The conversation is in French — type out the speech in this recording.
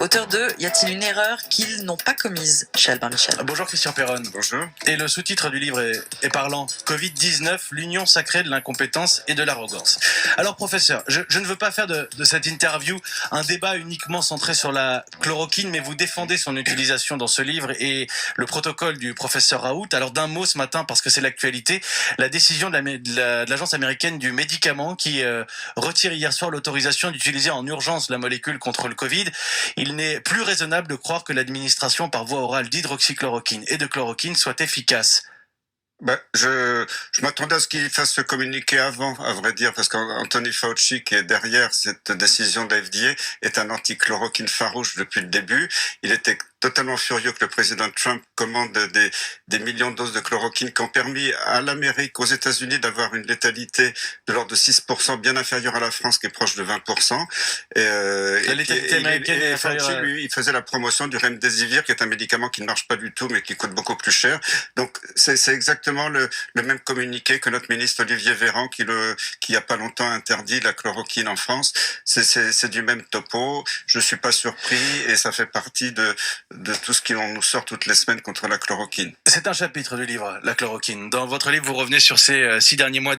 Auteur de Y a-t-il une erreur qu'ils n'ont pas commise chez Albin Michel. Bonjour Christian Perron. Bonjour. Et le sous-titre du livre est parlant. Covid-19, l'union sacrée de l'incompétence et de l'arrogance. Alors professeur, je ne veux pas faire de cette interview un débat uniquement centré sur la chloroquine, mais vous défendez son utilisation dans ce livre et le protocole du professeur Raoult. Alors d'un mot ce matin, parce que c'est l'actualité, la décision de l'agence américaine du médicament qui retire hier soir l'autorisation d'utiliser en urgence la molécule contre le Covid. Il n'est plus raisonnable de croire que l'administration par voie orale d'hydroxychloroquine et de chloroquine soit efficace. Je m'attendais à ce qu'il fasse ce communiqué avant, à vrai dire, parce qu'Anthony Fauci, qui est derrière cette décision de la FDA, est un anti-chloroquine farouche depuis le début. Il était totalement furieux que le président Trump commande des millions de doses de chloroquine qui ont permis à l'Amérique, aux États-Unis, d'avoir une létalité de l'ordre de 6%, bien inférieure à la France, qui est proche de 20%. La létalité américaine est inférieure. Fauci, lui, il faisait la promotion du Remdesivir, qui est un médicament qui ne marche pas du tout, mais qui coûte beaucoup plus cher. Donc, c'est exactement le même communiqué que notre ministre Olivier Véran, qui il y a pas longtemps interdit la chloroquine en France. C'est du même topo. Je suis pas surpris et ça fait partie de tout ce qu'on nous sort toutes les semaines contre la chloroquine. C'est un chapitre du livre, la chloroquine. Dans votre livre, vous revenez sur ces 6 derniers mois